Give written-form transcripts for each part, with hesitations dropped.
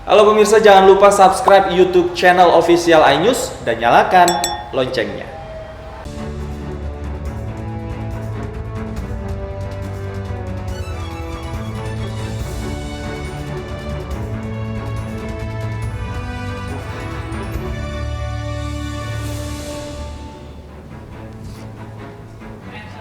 Halo pemirsa, jangan lupa subscribe YouTube channel official iNews dan nyalakan loncengnya.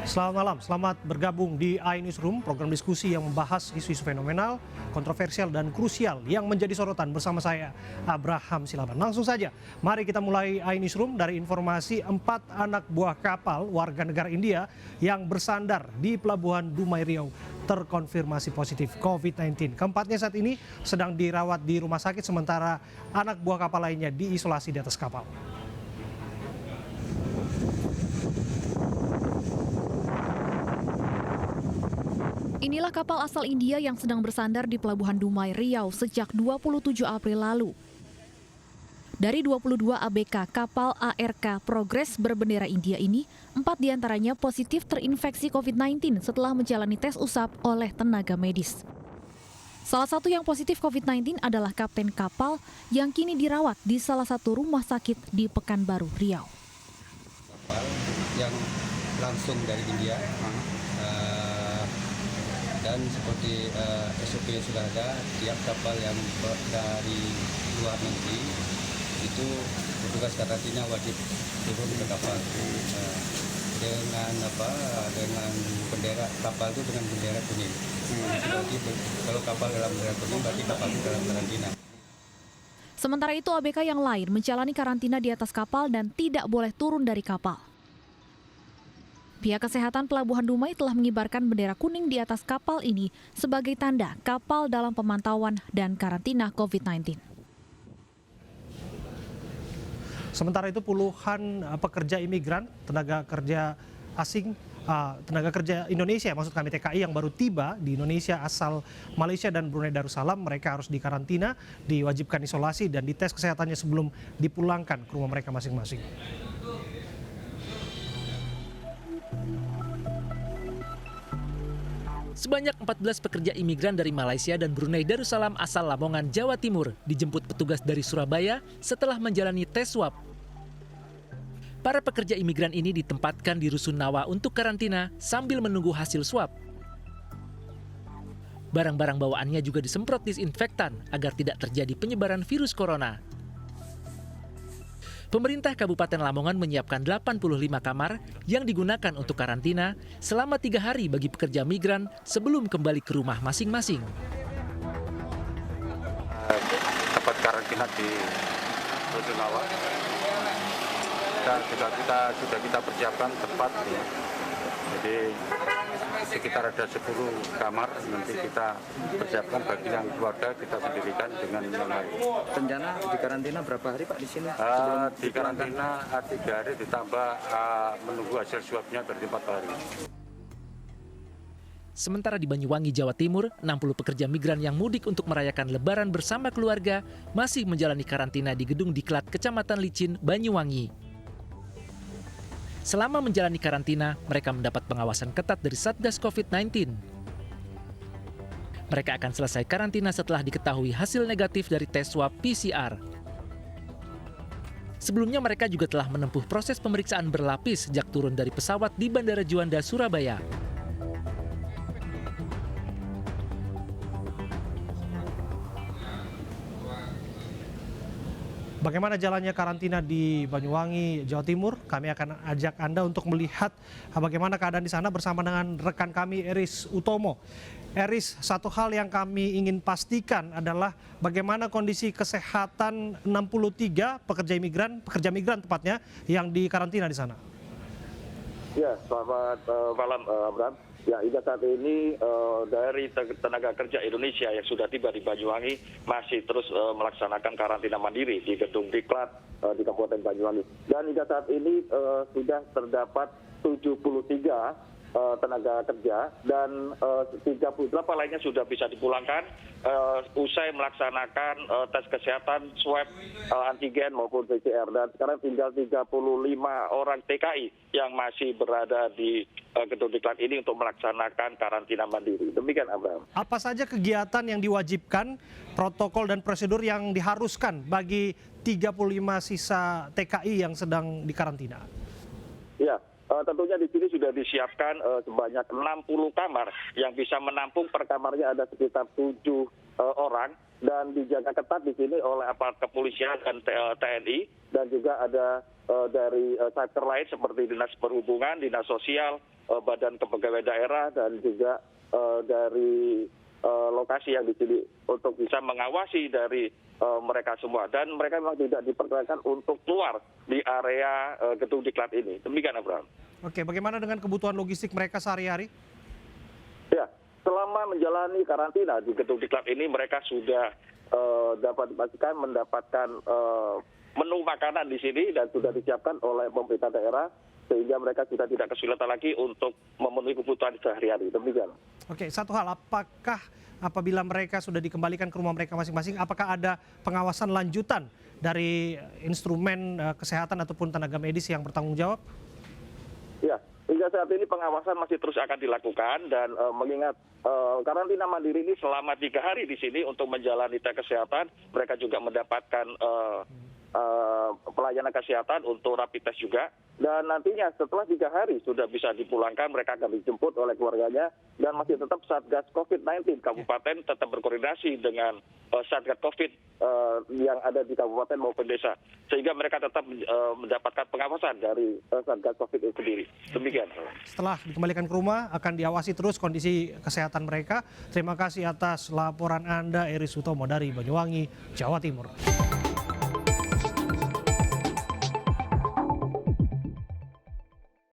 Selamat malam, selamat bergabung di iNewsroom, program diskusi yang membahas isu-isu fenomenal, kontroversial, dan krusial yang menjadi sorotan bersama saya, Abraham Silaban. Langsung saja, mari kita mulai iNewsroom dari informasi 4 anak buah kapal warga negara India yang bersandar di Pelabuhan Dumai Riau terkonfirmasi positif COVID-19. Keempatnya saat ini sedang dirawat di rumah sakit, sementara anak buah kapal lainnya diisolasi di atas kapal. Inilah kapal asal India yang sedang bersandar di Pelabuhan Dumai Riau sejak 27 April lalu. Dari 22 ABK kapal ARK Progress berbendera India ini, 4 diantaranya positif terinfeksi COVID-19 setelah menjalani tes usap oleh tenaga medis. Salah satu yang positif COVID-19 adalah kapten kapal yang kini dirawat di salah satu rumah sakit di Pekanbaru, Riau. Kapal yang langsung dari India. Dan seperti SOP yang sudah ada, tiap kapal yang dari luar negeri itu petugas karantina wajib turun ke kapal dengan bendera kapal itu dengan bendera kuning. Berarti kalau kapal dalam bendera kuning berarti kapal itu dalam karantina. Sementara itu ABK yang lain menjalani karantina di atas kapal dan tidak boleh turun dari kapal. Pihak kesehatan Pelabuhan Dumai telah mengibarkan bendera kuning di atas kapal ini sebagai tanda kapal dalam pemantauan dan karantina COVID-19. Sementara itu puluhan pekerja imigran, tenaga kerja asing, tenaga kerja Indonesia, maksud kami TKI yang baru tiba di Indonesia asal Malaysia dan Brunei Darussalam, mereka harus dikarantina, diwajibkan isolasi dan dites kesehatannya sebelum dipulangkan ke rumah mereka masing-masing. Sebanyak 14 pekerja imigran dari Malaysia dan Brunei Darussalam asal Lamongan, Jawa Timur dijemput petugas dari Surabaya setelah menjalani tes swab. Para pekerja imigran ini ditempatkan di Rusunawa untuk karantina sambil menunggu hasil swab. Barang-barang bawaannya juga disemprot disinfektan agar tidak terjadi penyebaran virus corona. Pemerintah Kabupaten Lamongan menyiapkan 85 kamar yang digunakan untuk karantina selama 3 hari bagi pekerja migran sebelum kembali ke rumah masing-masing. Tempat karantina di Rusunawa dan juga kita persiapkan tempat, jadi sekitar ada 10 kamar nanti kita persiapkan bagi yang keluarga kita sendirikan dengan yang lain. Rencana di karantina berapa hari Pak di sini? Di karantina 3 hari ditambah menunggu hasil swabnya berarti 4 hari. Sementara di Banyuwangi, Jawa Timur, 60 pekerja migran yang mudik untuk merayakan Lebaran bersama keluarga masih menjalani karantina di Gedung Diklat, Kecamatan Licin, Banyuwangi. Selama menjalani karantina, mereka mendapat pengawasan ketat dari Satgas COVID-19. Mereka akan selesai karantina setelah diketahui hasil negatif dari tes swab PCR. Sebelumnya mereka juga telah menempuh proses pemeriksaan berlapis sejak turun dari pesawat di Bandara Juanda, Surabaya. Bagaimana jalannya karantina di Banyuwangi, Jawa Timur? Kami akan ajak Anda untuk melihat bagaimana keadaan di sana bersama dengan rekan kami Eris Utomo. Eris, satu hal yang kami ingin pastikan adalah bagaimana kondisi kesehatan 63 pekerja migran tepatnya yang dikarantina di sana. Ya, selamat malam Abraham. Ya, hingga saat ini dari tenaga kerja Indonesia yang sudah tiba di Banyuwangi masih terus melaksanakan karantina mandiri di Gedung Diklat di Kabupaten Banyuwangi. Dan hingga saat ini sudah terdapat 73 tenaga kerja dan 38 lainnya sudah bisa dipulangkan usai melaksanakan tes kesehatan swab antigen maupun PCR, dan sekarang tinggal 35 orang TKI yang masih berada di gedung diklat ini untuk melaksanakan karantina mandiri. Demikian, Abraham. Apa saja kegiatan yang diwajibkan, protokol dan prosedur yang diharuskan bagi 35 sisa TKI yang sedang dikarantina? Ya, tentunya di sini sudah disiapkan sebanyak 60 kamar yang bisa menampung, per kamarnya ada sekitar 7 orang, dan dijaga ketat di sini oleh aparat kepolisian dan TNI, dan juga ada dari sektor lain seperti Dinas Perhubungan, Dinas Sosial, Badan Kepegawaian Daerah, dan juga dari lokasi yang di sini untuk bisa mengawasi dari mereka semua, dan mereka memang tidak diperkenankan untuk keluar di area gedung diklat ini. Demikian, Abraham. Oke, bagaimana dengan kebutuhan logistik mereka sehari-hari? Ya, selama menjalani karantina di gedung diklat ini, mereka sudah dapat dipastikan mendapatkan menu makanan di sini dan sudah disiapkan oleh pemerintah daerah, sehingga mereka sudah tidak kesulitan lagi untuk memenuhi kebutuhan sehari-hari. Demikian. Oke, satu hal, apakah apabila mereka sudah dikembalikan ke rumah mereka masing-masing, apakah ada pengawasan lanjutan dari instrumen kesehatan ataupun tenaga medis yang bertanggung jawab? Ya, hingga saat ini pengawasan masih terus akan dilakukan, dan mengingat karantina mandiri ini selama 3 hari di sini untuk menjalani tes kesehatan, mereka juga mendapatkan pelayanan kesehatan untuk rapid test juga, dan nantinya setelah 3 hari sudah bisa dipulangkan, mereka akan dijemput oleh keluarganya, dan masih tetap Satgas COVID-19 Kabupaten tetap berkoordinasi dengan Satgas COVID yang ada di kabupaten maupun desa, sehingga mereka tetap mendapatkan pengawasan dari Satgas COVID itu sendiri. Demikian. Setelah dikembalikan ke rumah akan diawasi terus kondisi kesehatan mereka. Terima kasih atas laporan Anda, Eri Sutomo dari Banyuwangi, Jawa Timur.